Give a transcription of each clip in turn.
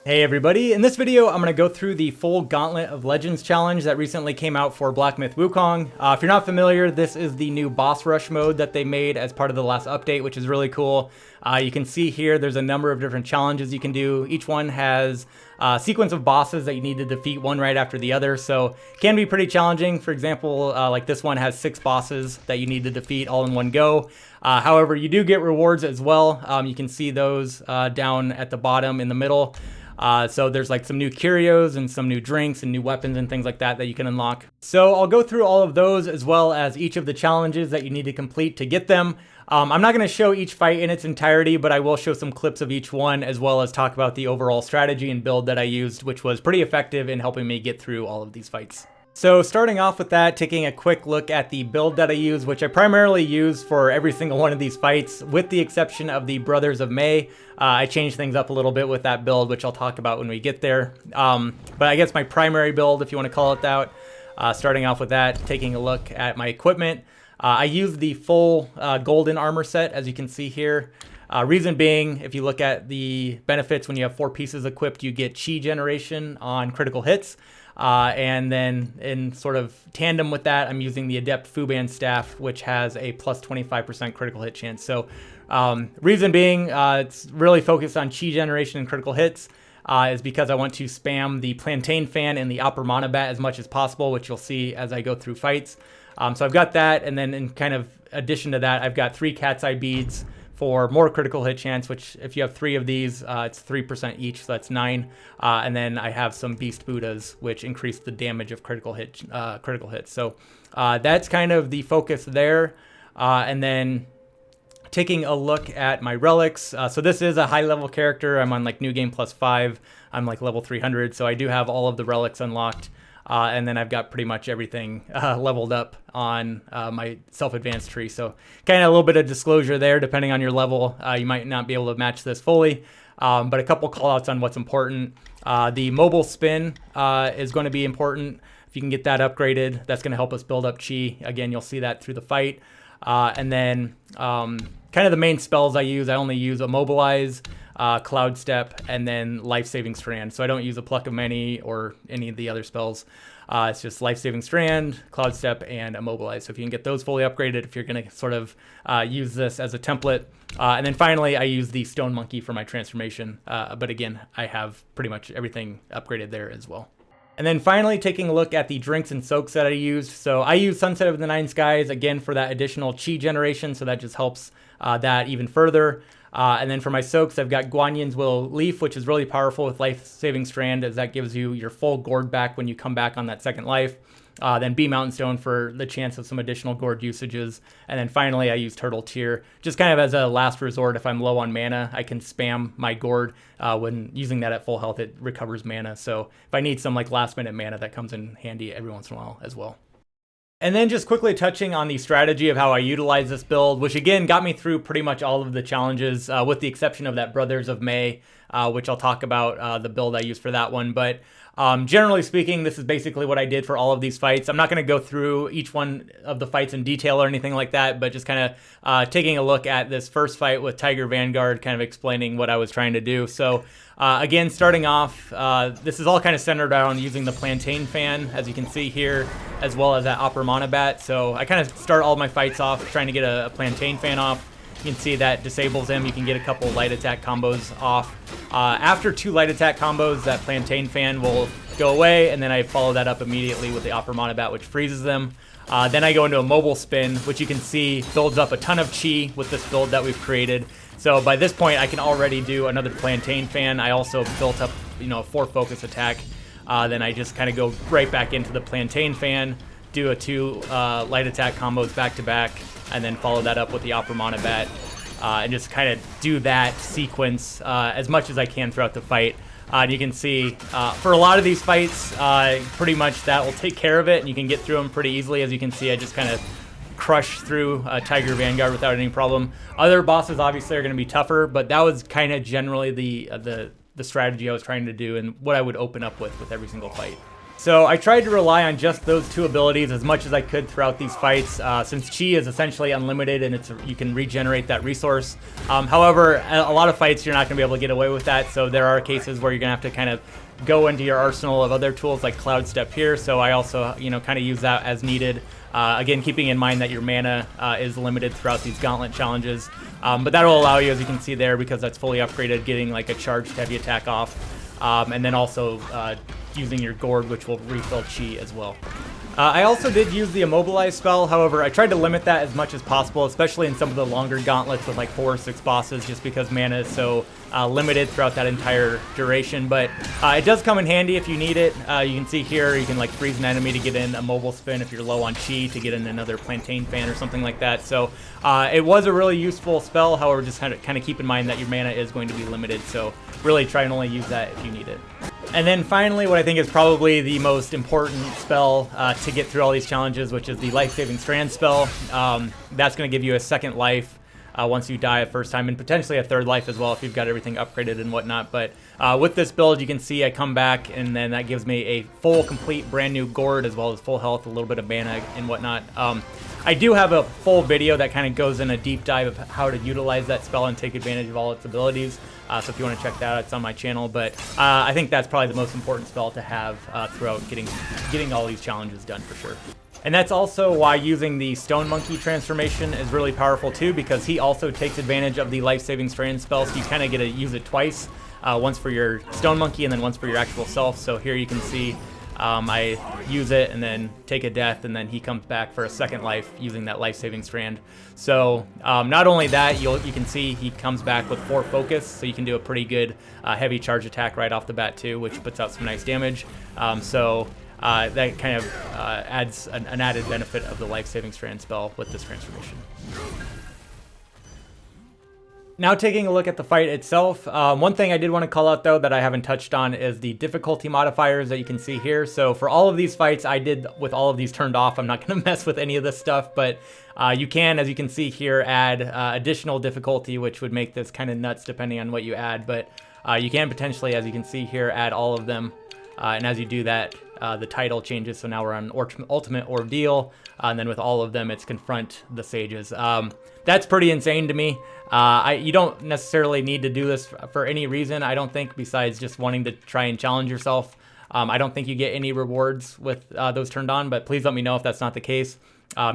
Hey everybody, in this video I'm going to go through the full Gauntlet of Legends challenge that recently came out for Black Myth Wukong. If you're not familiar, this is the new boss rush mode that they made as part of the last update, which is really cool. You can see here there's a number of different challenges you can do. Each one has a sequence of bosses that you need to defeat one right after the other, so it can be pretty challenging. For example, like this one has 6 bosses that you need to defeat all in one go. However, you do get rewards as well. You can see those down at the bottom in the middle. So there's like some new curios and some new drinks and new weapons and things like that that you can unlock. So I'll go through all of those as well as each of the challenges that you need to complete to get them. I'm not going to show each fight in its entirety, but I will show some clips of each one as well as talk about the overall strategy and build that I used, which was pretty effective in helping me get through all of these fights. So starting off with that, taking a quick look at the build that I use, which I primarily use for every single one of these fights, with the exception of the Brothers of May. I changed things up a little bit with that build, which I'll talk about when we get there. But I guess my primary build, if you want to call it that, starting off with that, taking a look at my equipment. I use the full golden armor set, as you can see here. Reason being, if you look at the benefits, when you have 4 pieces equipped, you get chi generation on critical hits. And then in sort of tandem with that, I'm using the Adept Fuban staff, which has a plus 25% critical hit chance. So reason being, it's really focused on chi generation and critical hits, is because I want to spam the Plantain Fan and the Opera Mana Bat as much as possible, which you'll see as I go through fights. So I've got that, and then in kind of addition to that, I've got 3 Cat's Eye Beads for more critical hit chance, which if you have 3 of these, it's 3% each, so that's 9. And then I have some Beast Buddhas, which increase the damage of critical hits. So that's kind of the focus there. And then taking a look at my relics. So this is a high level character. I'm on like New Game plus 5. I'm like level 300, so I do have all of the relics unlocked. And then I've got pretty much everything leveled up on my self-advanced tree. So kind of a little bit of disclosure there. Depending on your level, you might not be able to match this fully. But a couple callouts on what's important. The mobile spin is going to be important. If you can get that upgraded, that's going to help us build up chi. Again, you'll see that through the fight. And then kind of the main spells I use, I only use Immobilize, Cloud Step, and then Life-Saving Strand. So I don't use a Pluck of Many or any of the other spells. It's just Life-Saving Strand, Cloud Step, and Immobilize. So if you can get those fully upgraded, if you're going to sort of use this as a template. And then finally, I use the Stone Monkey for my transformation. But again, I have pretty much everything upgraded there as well. And then finally, taking a look at the drinks and soaks that I used. So I use Sunset of the Nine Skies, again, for that additional chi generation. So that just helps that even further. And then for my soaks, I've got Guanyan's Willow Leaf, which is really powerful with Life-Saving Strand, as that gives you your full gourd back when you come back on that second life. Then Bee Mountain Stone for the chance of some additional gourd usages. And then finally, I use Turtle Tear, just kind of as a last resort. If I'm low on mana, I can spam my gourd. When using that at full health, it recovers mana. So if I need some like last minute mana, that comes in handy every once in a while as well. And then just quickly touching on the strategy of how I utilize this build, which again got me through pretty much all of the challenges, with the exception of that Brothers of May, which I'll talk about the build I used for that one. But generally speaking, this is basically what I did for all of these fights. I'm not going to go through each one of the fights in detail or anything like that, but just kind of taking a look at this first fight with Tiger Vanguard, kind of explaining what I was trying to do. So again, starting off, this is all kind of centered around using the Plantain Fan, as you can see here, as well as that Opera Mana Bat. So I kind of start all my fights off trying to get a Plantain Fan off. You can see that disables him. You can get a couple light attack combos off. After 2 light attack combos, that Plantain Fan will go away, and then I follow that up immediately with the Opera Mana Bat, which freezes them. Then I go into a mobile spin, which you can see builds up a ton of chi with this build that we've created. So by this point, I can already do another Plantain Fan. I also built up, a 4 focus attack. Then I just kind of go right back into the Plantain Fan, do a 2 light attack combos back to back, and then follow that up with the Opera Mana Bat, and just kind of do that sequence as much as I can throughout the fight. And you can see for a lot of these fights, pretty much that will take care of it, and you can get through them pretty easily. As you can see, I just kind of crush through Tiger Vanguard without any problem. Other bosses obviously are going to be tougher, but that was kind of generally the strategy I was trying to do and what I would open up with every single fight. So I tried to rely on just those two abilities as much as I could throughout these fights, since Qi is essentially unlimited and you can regenerate that resource. However, a lot of fights you're not going to be able to get away with that, so there are cases where you're going to have to kind of go into your arsenal of other tools like Cloud Step here, so I also, kind of use that as needed. Again, keeping in mind that your mana is limited throughout these Gauntlet challenges, but that will allow you, as you can see there, because that's fully upgraded, getting like a charged heavy attack off, and then also using your gourd, which will refill Qi as well. I also did use the Immobilize spell, however, I tried to limit that as much as possible, especially in some of the longer gauntlets with like 4 or 6 bosses, just because mana is so limited throughout that entire duration. But it does come in handy if you need it. You can see here, you can like freeze an enemy to get in a mobile spin if you're low on Qi, to get in another plantain fan or something like that. So it was a really useful spell, however, just kind of keep in mind that your mana is going to be limited, so really try and only use that if you need it. And then finally, what I think is probably the most important spell to get through all these challenges, which is the Life-Saving Strand spell. That's going to give you a second life once you die a first time, and potentially a third life as well if you've got everything upgraded and whatnot. But with this build, you can see I come back, and then that gives me a full, complete, brand new gourd, as well as full health, a little bit of mana and whatnot. I do have a full video that kind of goes in a deep dive of how to utilize that spell and take advantage of all its abilities. So if you want to check that out, it's on my channel. But I think that's probably the most important spell to have throughout getting all these challenges done for sure. And that's also why using the Stone Monkey transformation is really powerful too, because he also takes advantage of the Life-Saving Strand spell, so you kind of get to use it twice. Once for your Stone Monkey and then once for your actual self. So here you can see I use it and then take a death, and then he comes back for a second life using that Life-Saving Strand. So not only that, you can see he comes back with 4 focus, so you can do a pretty good heavy charge attack right off the bat too, which puts out some nice damage. That kind of adds an added benefit of the Life-Saving Strand spell with this transformation. Now taking a look at the fight itself, one thing I did want to call out though that I haven't touched on is the difficulty modifiers that you can see here. So for all of these fights, I did with all of these turned off. I'm not going to mess with any of this stuff, but you can, as you can see here, add additional difficulty, which would make this kind of nuts depending on what you add. But you can potentially, as you can see here, add all of them. And as you do that, the title changes. So now we're on Ultimate Ordeal, and then with all of them, it's Confront the Sages. That's pretty insane to me. You don't necessarily need to do this for any reason, I don't think, besides just wanting to try and challenge yourself. I don't think you get any rewards with those turned on, but please let me know if that's not the case.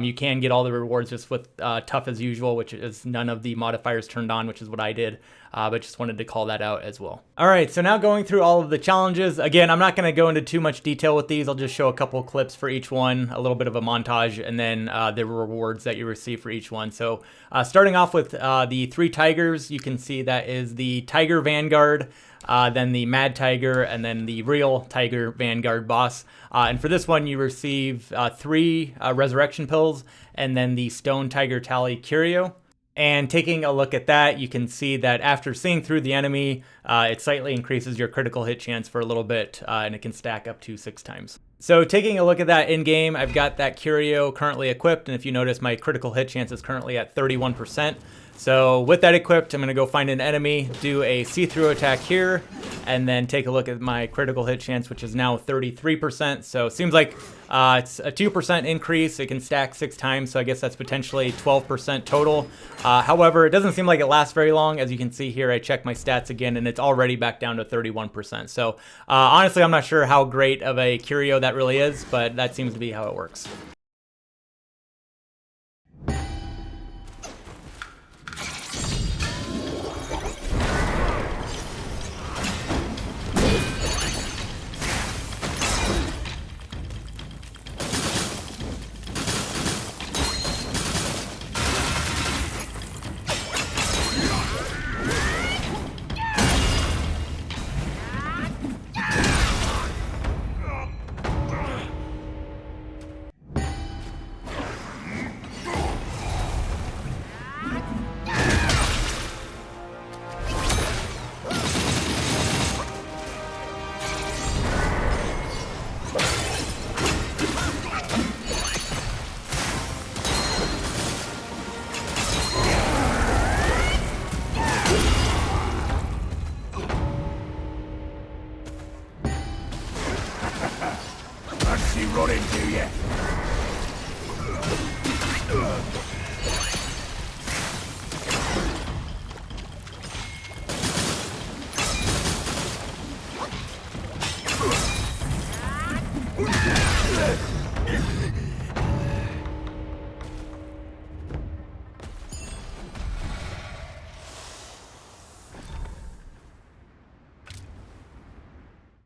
You can get all the rewards just with Tough as Usual, which is none of the modifiers turned on, which is what I did, but just wanted to call that out as well. All right, so now going through all of the challenges. Again, I'm not going to go into too much detail with these. I'll just show a couple clips for each one, a little bit of a montage, and then the rewards that you receive for each one. So starting off with the 3 tigers, you can see that is the Tiger Vanguard, then the Mad Tiger, and then the Real Tiger Vanguard boss. And for this one, you receive 3 Resurrection Pills, and then the Stone Tiger Tally Curio. And taking a look at that, you can see that after seeing through the enemy, it slightly increases your critical hit chance for a little bit, and it can stack up to 6 times. So taking a look at that in-game, I've got that Curio currently equipped, and if you notice, my critical hit chance is currently at 31%. So with that equipped, I'm going to go find an enemy, do a see-through attack here, and then take a look at my critical hit chance, which is now 33%. So it seems like it's a 2% increase. It can stack 6 times, so I guess that's potentially 12% total. However, it doesn't seem like it lasts very long. As you can see here, I check my stats again, and it's already back down to 31%. So honestly, I'm not sure how great of a Curio that really is, but that seems to be how it works.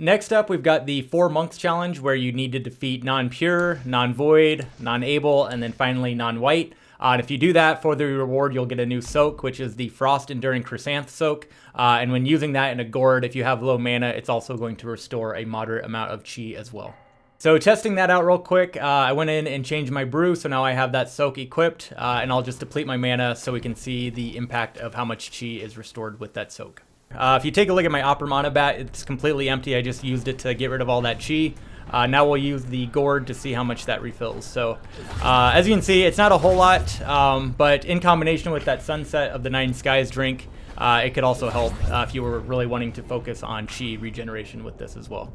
Next up, we've got the 4 Monks challenge, where you need to defeat non-pure, non-void, non-able, and then finally non-white. And if you do that, for the reward, you'll get a new soak, which is the Frost Enduring Chrysanth soak. And when using that in a gourd, if you have low mana, it's also going to restore a moderate amount of chi as well. So testing that out real quick, I went in and changed my brew, so now I have that soak equipped, and I'll just deplete my mana so we can see the impact of how much chi is restored with that soak. If you take a look at my Opera Mana Bat, it's completely empty. I just used it to get rid of all that chi. Now we'll use the gourd to see how much that refills. So as you can see, it's not a whole lot, but in combination with that Sunset of the Nine Skies drink, it could also help if you were really wanting to focus on chi regeneration with this as well.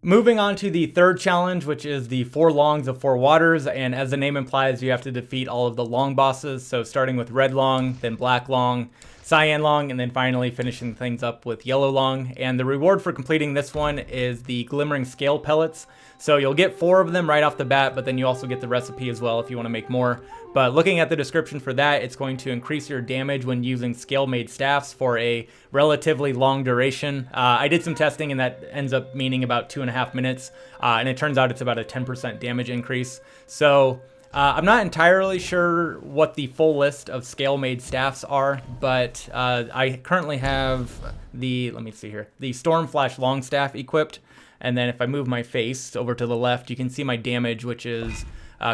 Moving on to the third challenge, which is the 4 Longs of 4 Waters, and as the name implies, you have to defeat all of the Long bosses, so starting with Red Long, then Black Long, Cyan Long, and then finally finishing things up with Yellow Long. And the reward for completing this one is the Glimmering Scale Pellets. So you'll get 4 of them right off the bat, but then you also get the recipe as well if you want to make more. But looking at the description for that, it's going to increase your damage when using scale-made staffs for a relatively long duration. I did some testing and that ends up meaning about 2.5 minutes, and it turns out it's about a 10% damage increase. So I'm not entirely sure what the full list of scale-made staffs are, but I currently have the, let me see here, the Stormflash Longstaff equipped. And then if I move my face over to the left, you can see my damage, which is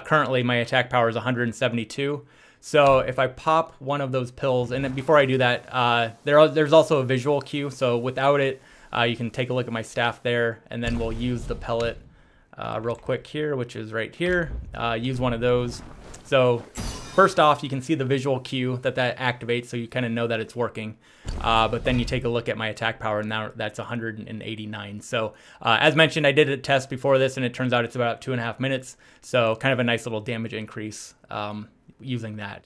currently my attack power is 172. So if I pop one of those pills, and then before I do that, there's also a visual cue. So without it, you can take a look at my staff there, and then we'll use the pellet real quick here, which is right here. Use one of those. So first off, you can see the visual cue that activates, so you kind of know that it's working. But then you take a look at my attack power, and now that's 189. So as mentioned, I did a test before this, and it turns out it's about 2.5 minutes. So kind of a nice little damage increase using that.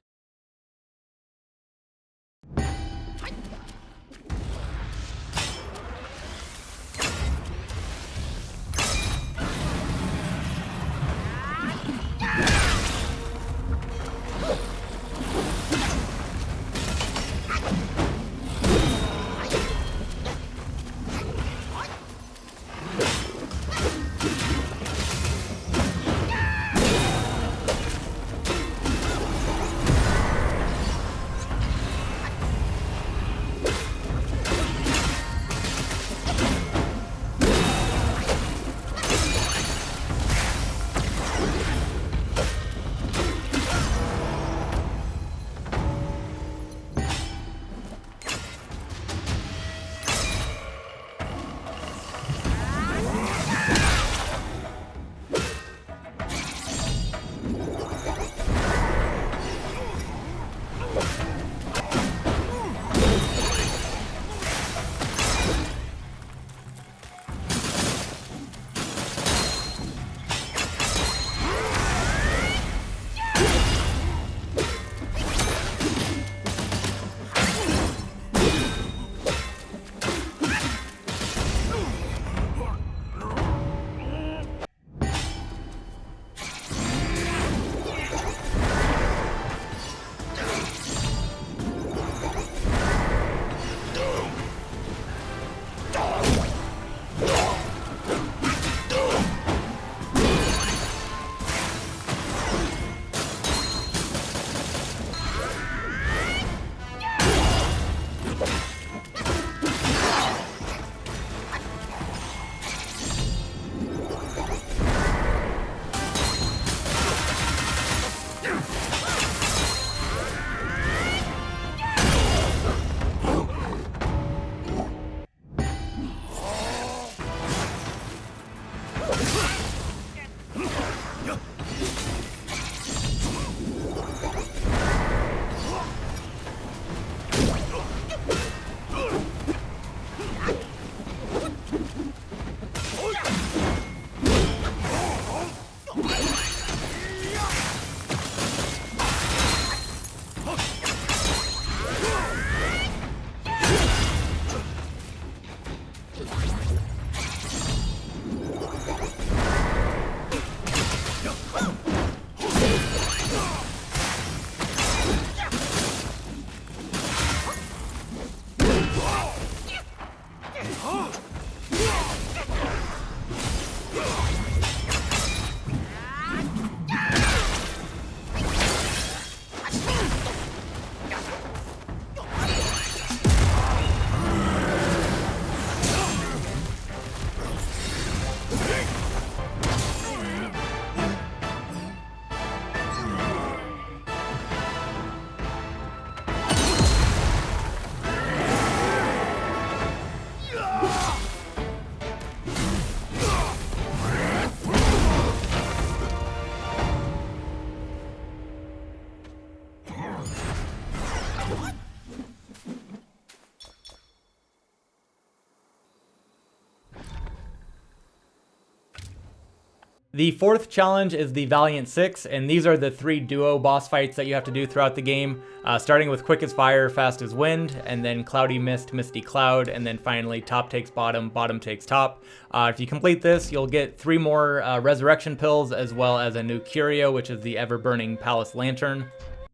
The fourth challenge is the Valiant 6, and these are the 3 duo boss fights that you have to do throughout the game, starting with Quick as Fire, Fast as Wind, and then Cloudy Mist, Misty Cloud, and then finally top takes bottom, bottom takes top. If you complete this, you'll get 3 more resurrection pills, as well as a new curio, which is the ever-burning Palace Lantern.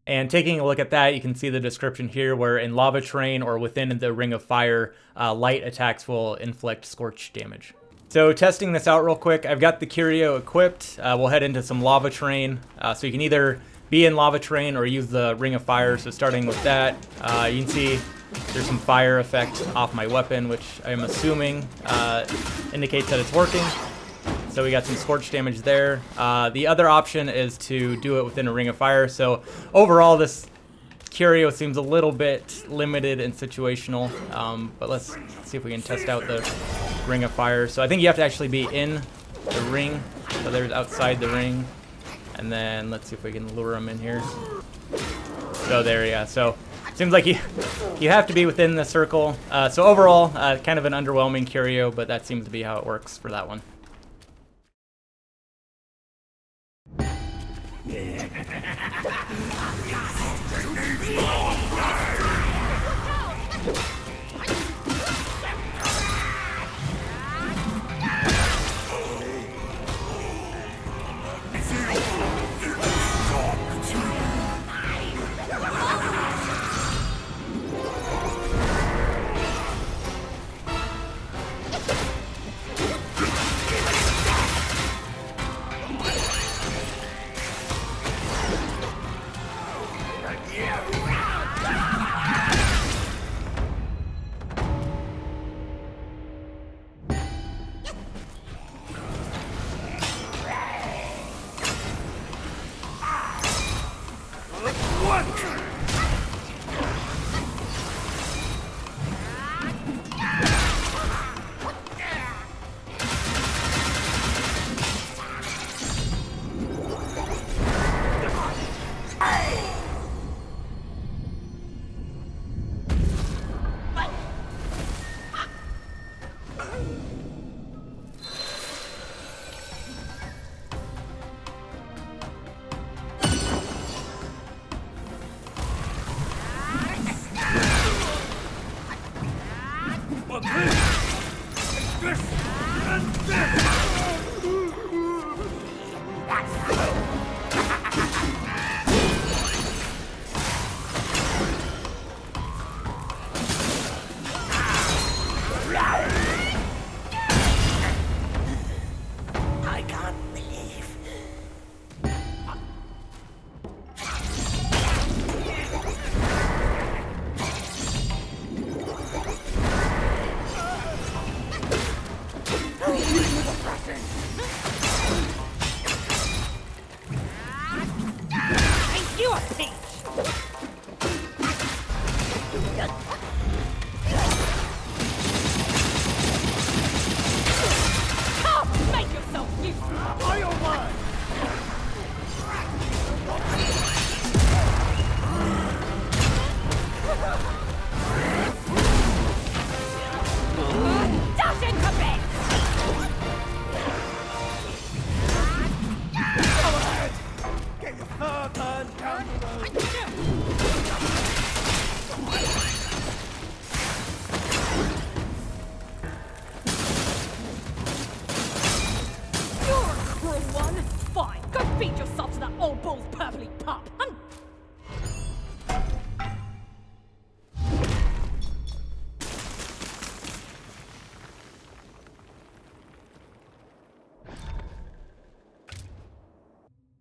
And taking a look at that, you can see the description here where in lava terrain or within the Ring of Fire, light attacks will inflict scorch damage. So testing this out real quick, I've got the curio equipped. We'll head into some lava terrain. So you can either be in lava terrain or use the Ring of Fire. So starting with that, you can see there's some fire effect off my weapon, which I'm assuming indicates that it's working. So we got some scorch damage there. The other option is to do it within a Ring of Fire. So overall, this curio seems a little bit limited and situational, but let's see if we can test out the Ring of Fire. So I think you have to actually be in the ring. So there's outside the ring. And then let's see if we can lure them in here. So there, yeah. So it seems like you have to be within the circle. So overall, kind of an underwhelming curio, but that seems to be how it works for that one.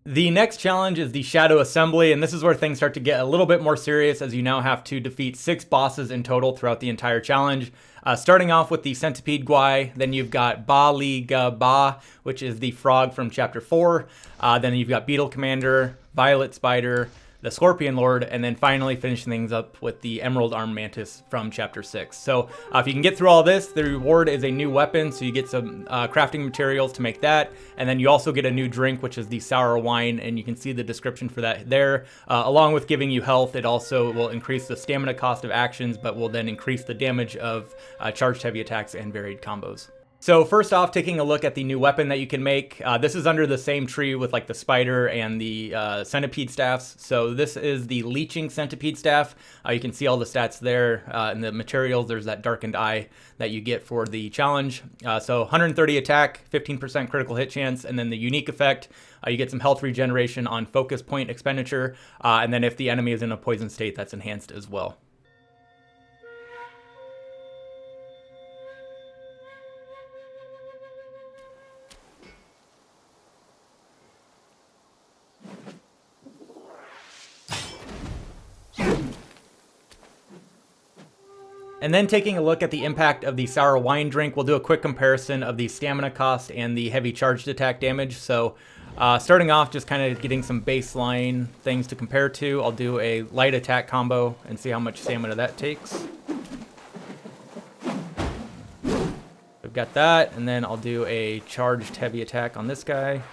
The next challenge is the Shadow Assembly, and this is where things start to get a little bit more serious as you now have to defeat 6 bosses in total throughout the entire challenge. Starting off with the Centipede Guy, then you've got Ba Li Ga Ba, which is the frog from Chapter 4. Then you've got Beetle Commander, Violet Spider, the Scorpion Lord, and then finally finishing things up with the Emerald Arm Mantis from Chapter 6. So if you can get through all this, the reward is a new weapon, so you get some crafting materials to make that, and then you also get a new drink, which is the Sour Wine, and you can see the description for that there. Along with giving you health, it also will increase the stamina cost of actions, but will then increase the damage of charged heavy attacks and varied combos. So first off, taking a look at the new weapon that you can make. This is under the same tree with like the spider and the centipede staffs. So this is the Leeching centipede staff. You can see all the stats there in the materials. There's that darkened eye that you get for the challenge. So 130 attack, 15% critical hit chance, and then the unique effect, you get some health regeneration on focus point expenditure. And then if the enemy is in a poison state, that's enhanced as well. And then taking a look at the impact of the sour wine drink, we'll do a quick comparison of the stamina cost and the heavy charged attack damage. So starting off, just kind of getting some baseline things to compare to. I'll do a light attack combo and see how much stamina that takes. We've got that, and then I'll do a charged heavy attack on this guy.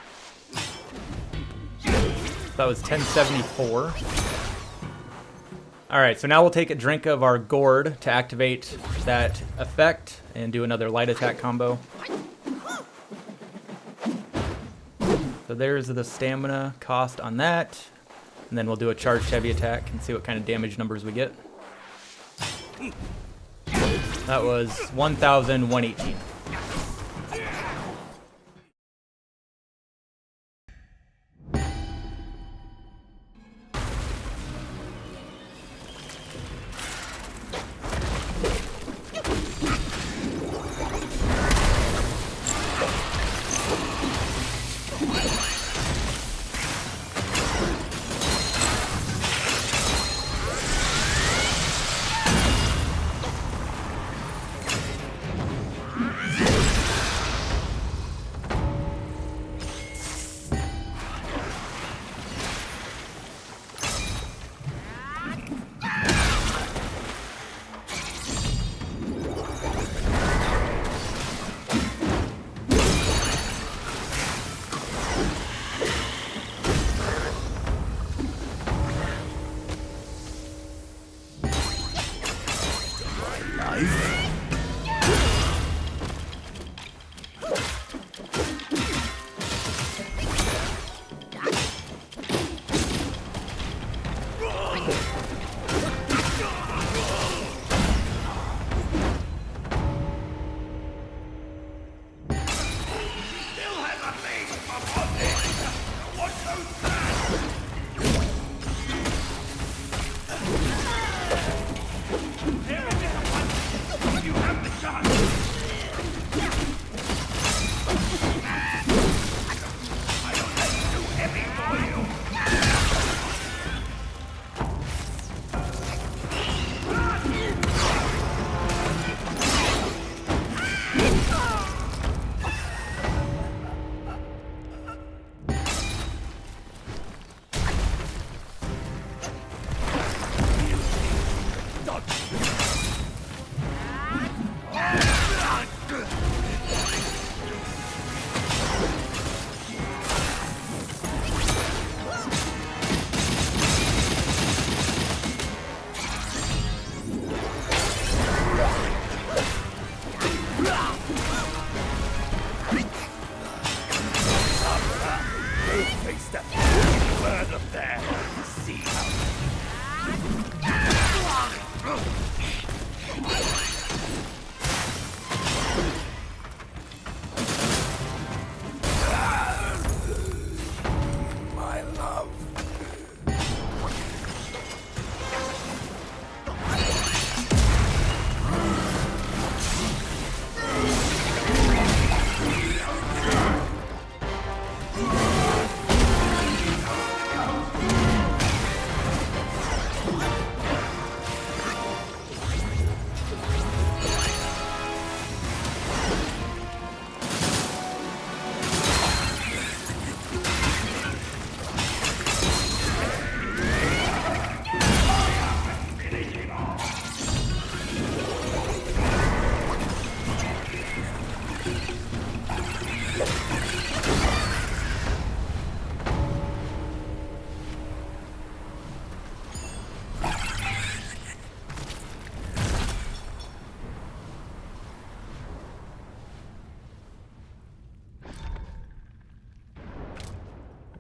That was 1074. All right, so now we'll take a drink of our gourd to activate that effect and do another light attack combo. So there's the stamina cost on that. And then we'll do a charged heavy attack and see what kind of damage numbers we get. That was 1,118.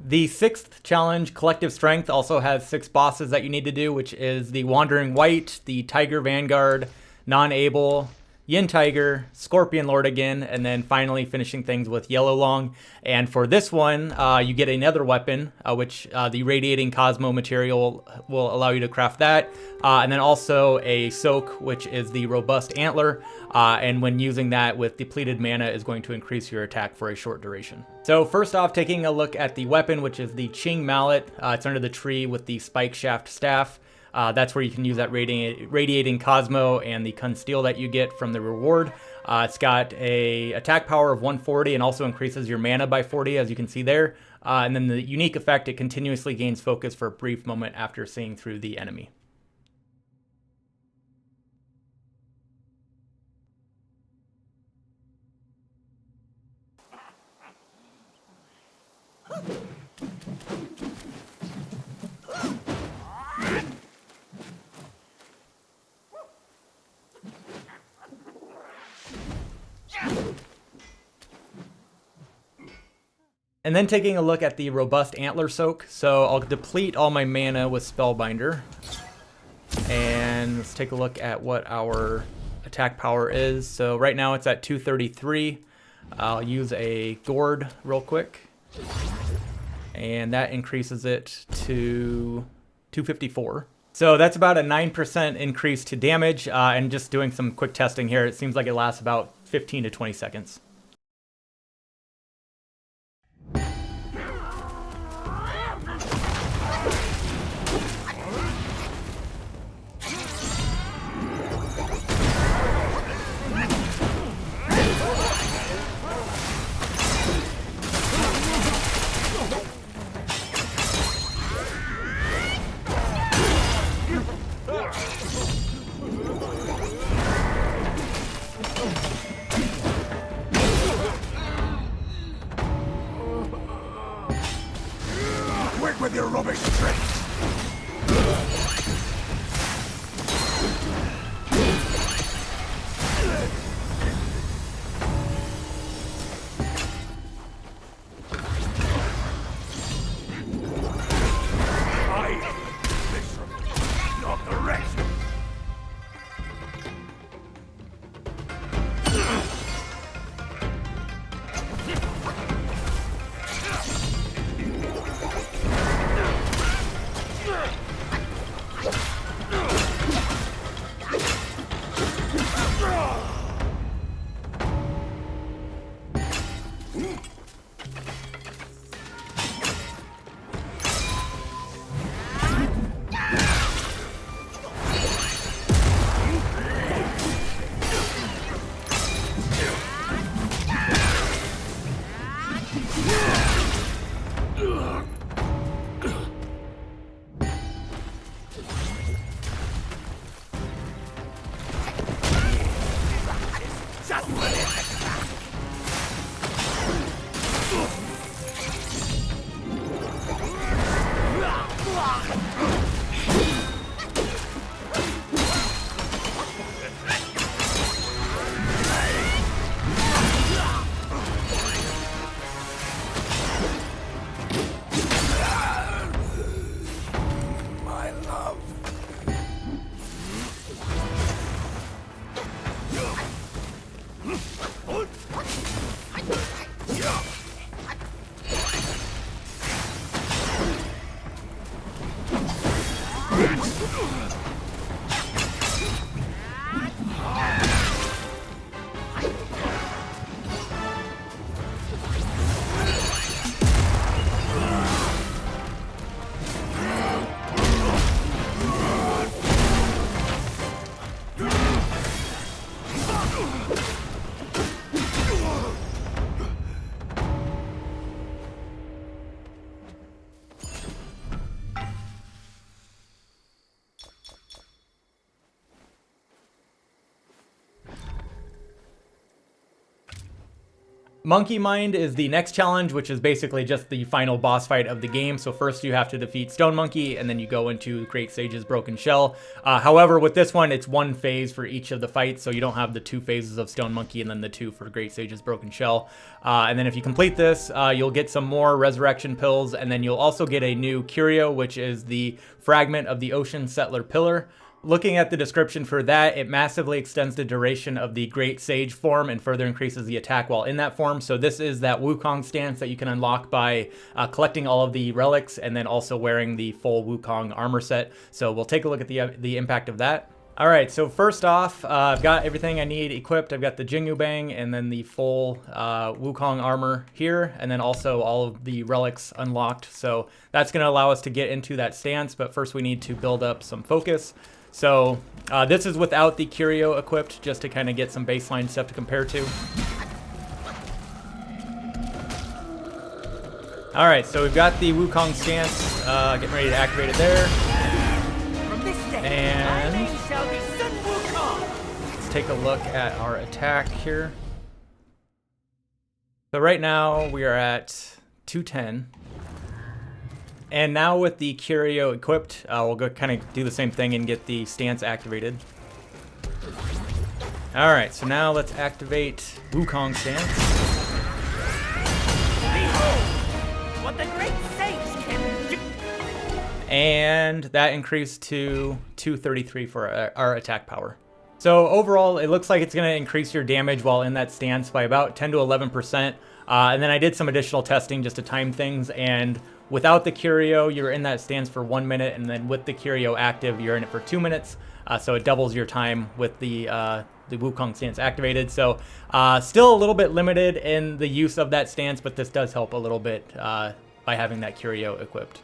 The 6th challenge, Collective Strength, also has 6 bosses that you need to do, which is the Wandering Wight, the Tiger Vanguard, Non-Able, Yin Tiger, Scorpion Lord again, and then finally finishing things with Yellow Long. And for this one, you get another weapon, which the Radiating Cosmo material will allow you to craft that. And then also a Soak, which is the Robust Antler. And when using that with depleted mana is going to increase your attack for a short duration. So first off, taking a look at the weapon, which is the Qing Mallet. It's under the tree with the Spike Shaft Staff. That's where you can use that Radiating Cosmo and the Consteel that you get from the reward. It's got a attack power of 140 and also increases your mana by 40, as you can see there. And then the unique effect, it continuously gains focus for a brief moment after seeing through the enemy. And then taking a look at the Robust Antler Soak. So I'll deplete all my mana with Spellbinder. And let's take a look at what our attack power is. So right now it's at 233. I'll use a Gourd real quick. And that increases it to 254. So that's about a 9% increase to damage. And just doing some quick testing here, it seems like it lasts about 15 to 20 seconds. With your rubbish tricks! I am miserable, not the rest! Monkey Mind is the next challenge, which is basically just the final boss fight of the game. So first you have to defeat Stone Monkey, and then you go into Great Sage's Broken Shell. However, with this one, it's one phase for each of the fights, so you don't have the 2 phases of Stone Monkey and then the 2 for Great Sage's Broken Shell. And then if you complete this, you'll get some more Resurrection Pills, and then you'll also get a new curio, which is the Fragment of the Ocean Settler Pillar. Looking at the description for that, it massively extends the duration of the Great Sage form and further increases the attack while in that form. So this is that Wukong stance that you can unlock by collecting all of the relics and then also wearing the full Wukong armor set. So we'll take a look at the impact of that. All right, so first off, I've got everything I need equipped. I've got the Jingu Bang and then the full Wukong armor here, and then also all of the relics unlocked. So that's gonna allow us to get into that stance, but first we need to build up some focus. So this is without the curio equipped, just to kind of get some baseline stuff to compare to. All right, so we've got the Wukong stance, getting ready to activate it there. From this day, And my name shall be Sun Wukong. let's take a look at our attack here. So right now we are at 210. And now with the curio equipped, we'll go kind of do the same thing and get the stance activated. All right, so now let's activate Wukong stance. Behold, what the great sage can do. And that increased to 233 for our attack power. So overall, it looks like it's going to increase your damage while in that stance by about 10 to 11%. And then I did some additional testing just to time things, and without the curio, you're in that stance for 1 minute, and then with the curio active, you're in it for 2 minutes. So it doubles your time with the Wukong stance activated. So still a little bit limited in the use of that stance, but this does help a little bit by having that curio equipped.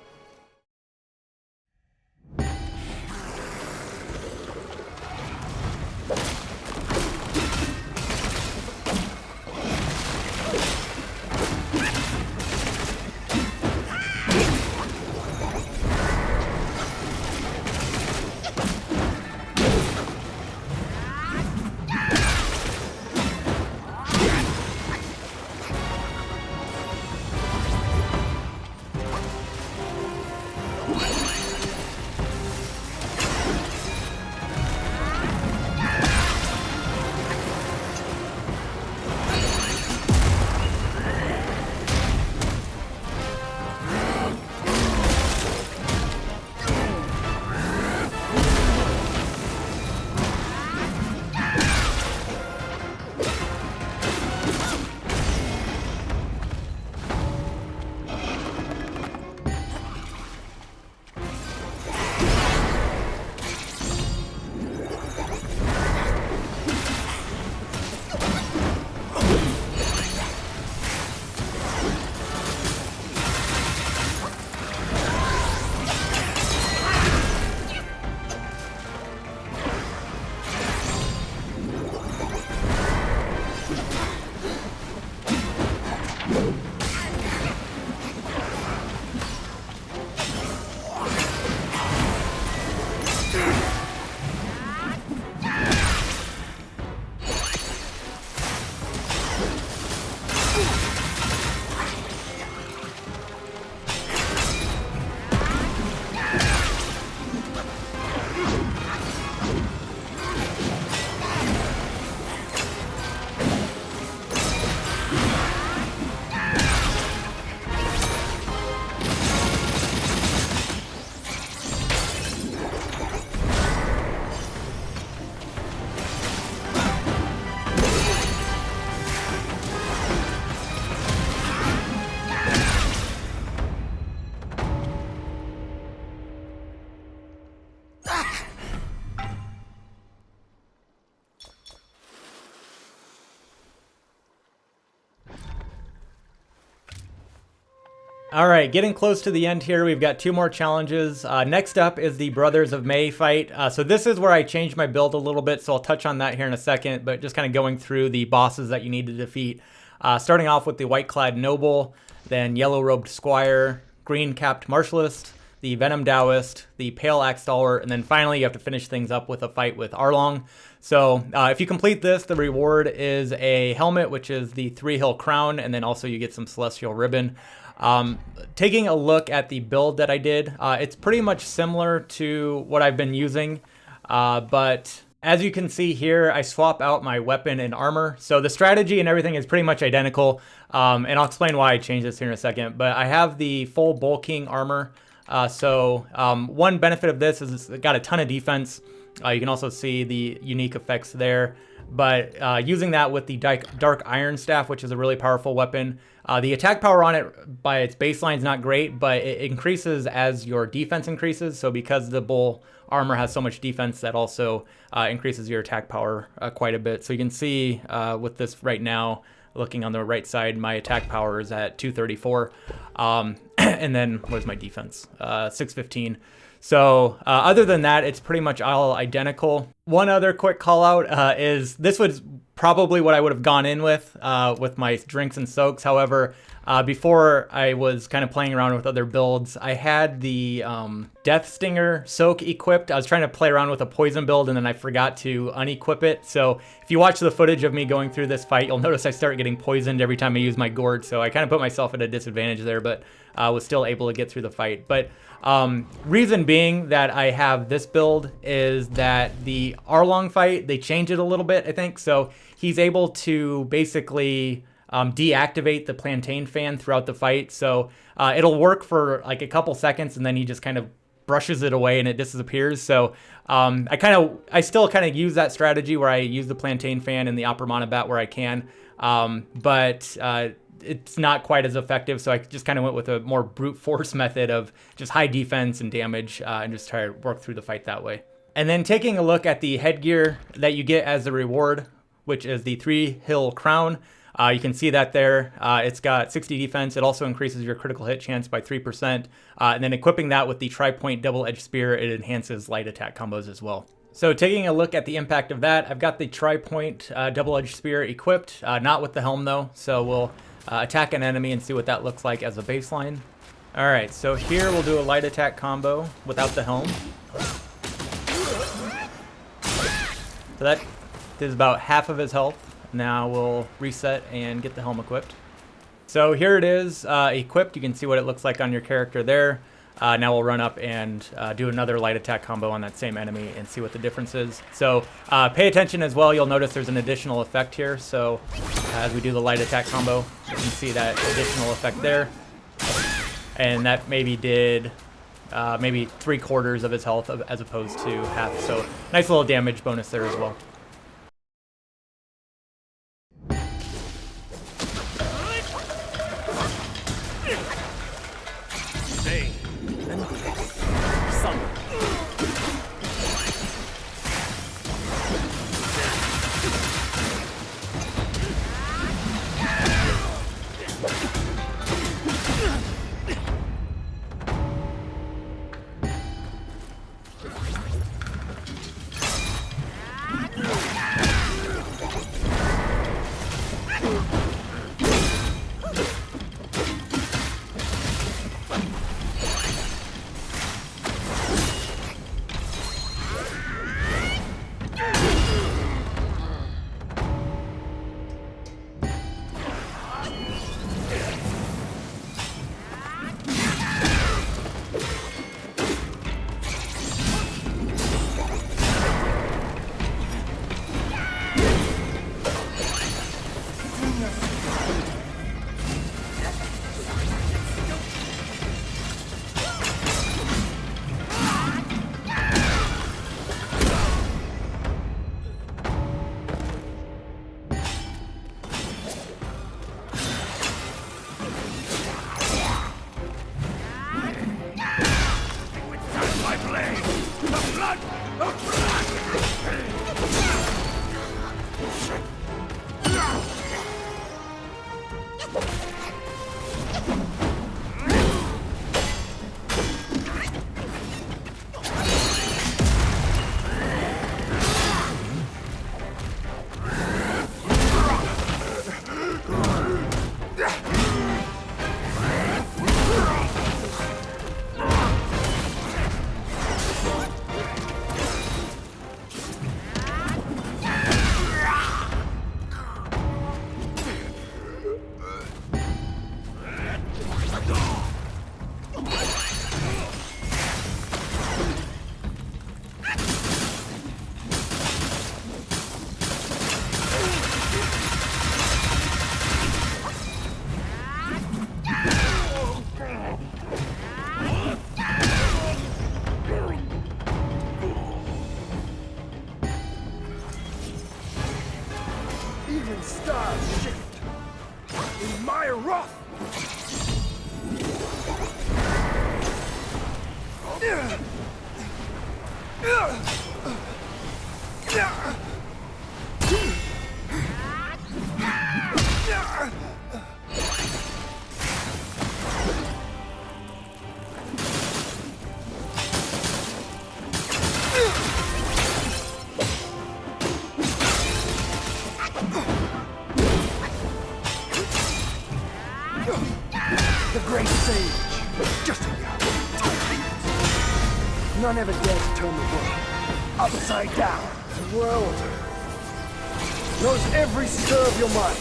All right, getting close to the end here. We've got 2 more challenges. Next up is the Brothers of May fight. So this is where I changed my build a little bit, so I'll touch on that here in a second, but just kind of going through the bosses that you need to defeat. Starting off with the White-Clad Noble, then Yellow-Robed Squire, Green-Capped Martialist, the Venom Taoist, the Pale Axe Stalwart, and then finally you have to finish things up with a fight with Arlong. So if you complete this, the reward is a helmet, which is the 3-hill crown, and then also you get some celestial ribbon. Taking a look at the build that I did, it's pretty much similar to what I've been using, but as you can see here, I swap out my weapon and armor. So the strategy and everything is pretty much identical, and I'll explain why I changed this here in a second, but I have the full bulking armor. One benefit of this is it's got a ton of defense. You can also see the unique effects there, but using that with the Dark Iron Staff, which is a really powerful weapon, the attack power on it by its baseline is not great, but it increases as your defense increases. So because the bull armor has so much defense, that also increases your attack power quite a bit. So you can see with this right now, looking on the right side, my attack power is at 234. And then where's my defense? 615. So other than that, it's pretty much all identical. One other quick call out is this was probably what I would have gone in with my drinks and soaks. However, before I was kind of playing around with other builds, I had the Death Stinger soak equipped. I was trying to play around with a poison build and then I forgot to unequip it. So if you watch the footage of me going through this fight, you'll notice I start getting poisoned every time I use my gourd. So I kind of put myself at a disadvantage there, but I was still able to get through the fight. But reason being that I have this build is that the Arlong fight, they changed it a little bit, I think. So he's able to basically deactivate the plantain fan throughout the fight. So it'll work for like a couple seconds and then he just kind of brushes it away and it disappears. So I still kind of use that strategy where I use the plantain fan and the Opera Mana Bat where I can. But it's not quite as effective, so I just kind of went with a more brute force method of just high defense and damage and just try to work through the fight that way. And then taking a look at the headgear that you get as a reward, which is the 3-hill crown. You can see that there. It's got 60 defense. It also increases your critical hit chance by 3%. And then equipping that with the tri-point double-edged spear, it enhances light attack combos as well. So taking a look at the impact of that, I've got the tri-point double-edged spear equipped, not with the helm though. So we'll attack an enemy and see what that looks like as a baseline. All right, so here we'll do a light attack combo without the helm. So that is about half of his health. Now we'll reset and get the helm equipped. So here it is equipped. You can see what it looks like on your character there. Now we'll run up and do another light attack combo on that same enemy and see what the difference is. So pay attention as well. You'll notice there's an additional effect here. So as we do the light attack combo, you can see that additional effect there. And that maybe did maybe 3/4 of his health as opposed to half. So nice little damage bonus there as well. The great sage, just a young tyrant. None ever dared to turn the world upside down. The world knows every stir of your mind.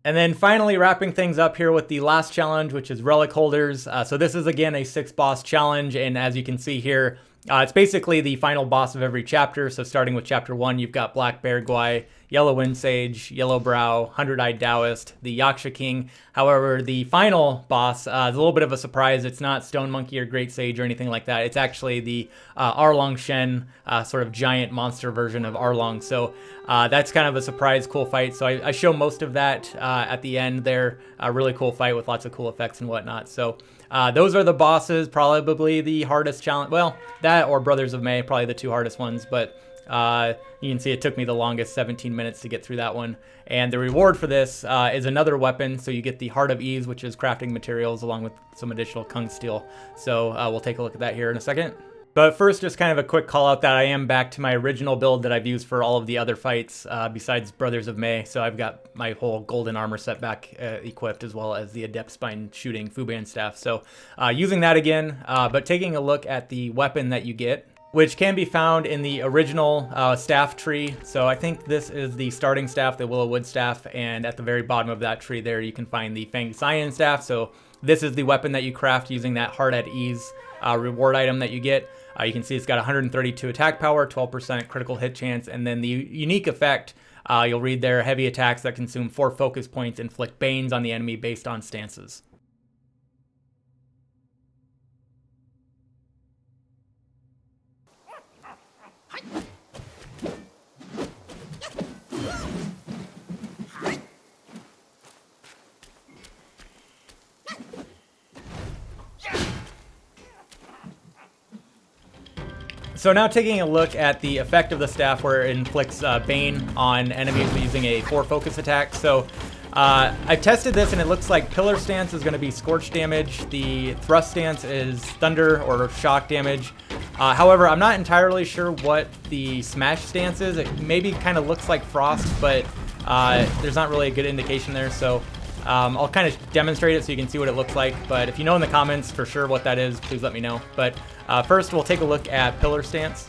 And then finally wrapping things up here with the last challenge, which is Relic Holders. So this is again a 6-boss challenge, and as you can see here, it's basically the final boss of every chapter. So starting with chapter 1, you've got Black Bear Gwai, Yellow Wind Sage, Yellow Brow, 100-Eyed Taoist, the Yaksha King. However, the final boss is a little bit of a surprise. It's not Stone Monkey or Great Sage or anything like that. It's actually the Arlong Shen, sort of giant monster version of Arlong. So that's kind of a surprise, cool fight. So I show most of that at the end there. A really cool fight with lots of cool effects and whatnot. So those are the bosses, probably the hardest challenge. Well, that or Brothers of May, probably the 2 hardest ones. But you can see it took me the longest 17 minutes to get through that one. And the reward for this is another weapon. So you get the Heart of Ease, which is crafting materials along with some additional Kung Steel. So we'll take a look at that here in a second. But first, just kind of a quick call out that I am back to my original build that I've used for all of the other fights besides Brothers of May. So I've got my whole golden armor set back equipped, as well as the Adept Spine shooting Fuban staff. So using that again, but taking a look at the weapon that you get, which can be found in the original staff tree. So I think this is the starting staff, the Willow Wood staff, and at the very bottom of that tree there, you can find the Fanged Cyan staff. So this is the weapon that you craft using that Heart at Ease reward item that you get. You can see it's got 132 attack power, 12% critical hit chance, and then the unique effect, you'll read there, heavy attacks that consume 4 focus points inflict banes on the enemy based on stances. So now taking a look at the effect of the staff where it inflicts Bane on enemies using a 4 focus attack. So I've tested this and it looks like Pillar Stance is going to be Scorch damage. The Thrust Stance is Thunder or Shock damage. However, I'm not entirely sure what the Smash Stance is. It maybe kind of looks like Frost, but there's not really a good indication there. So I'll kind of demonstrate it so you can see what it looks like. But if you know in the comments for sure what that is, please let me know. But first, we'll take a look at Pillar Stance.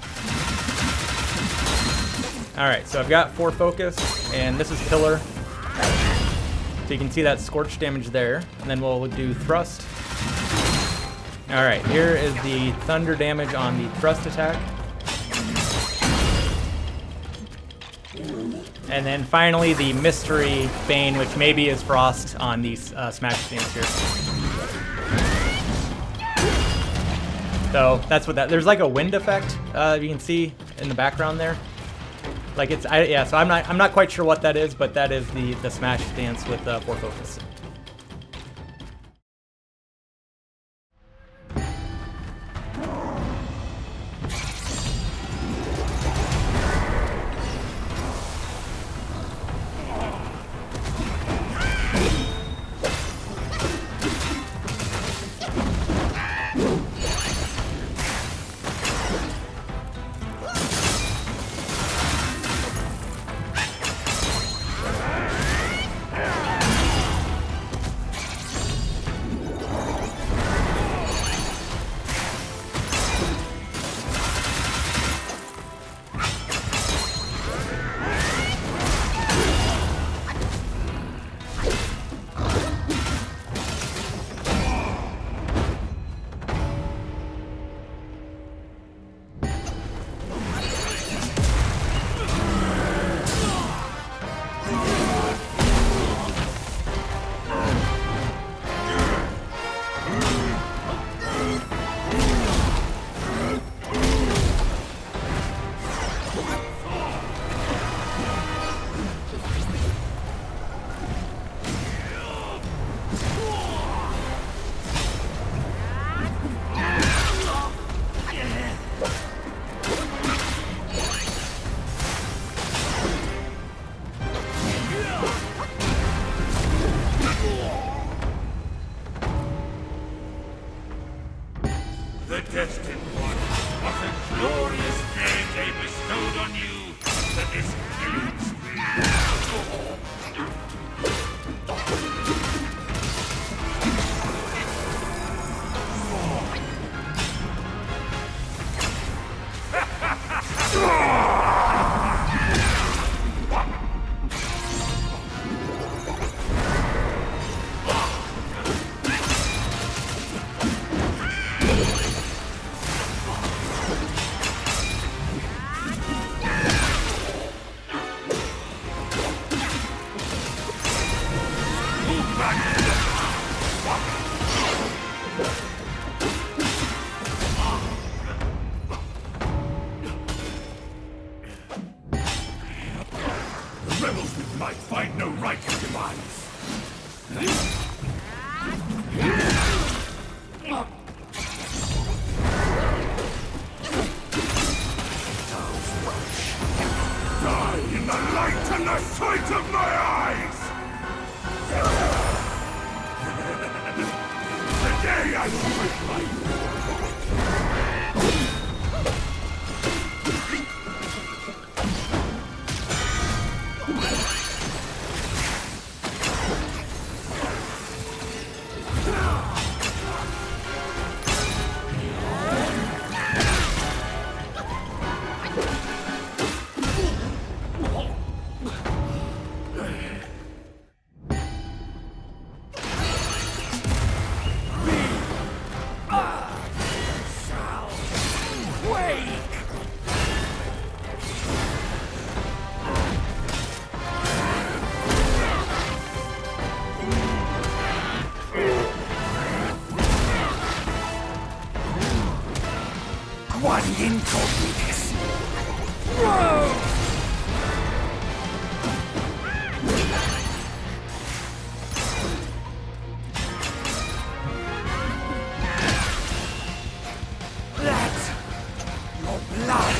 All right, so I've got 4 focus, and this is Pillar. So you can see that Scorch damage there. And then we'll do Thrust. All right, here is the Thunder damage on the Thrust attack. And then finally the Mystery Bane, which maybe is Frost on the Smash Stance here. So that's what that, there's like a wind effect you can see in the background there. Like it's, yeah, so I'm not quite sure what that is, but that is the Smash Stance with 4 focus. The rebels with might find no righteous demise. Die in the light and the sight of my eyes! Today I will break life! Guardian told me this. That's your blood.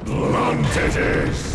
Blunt it is!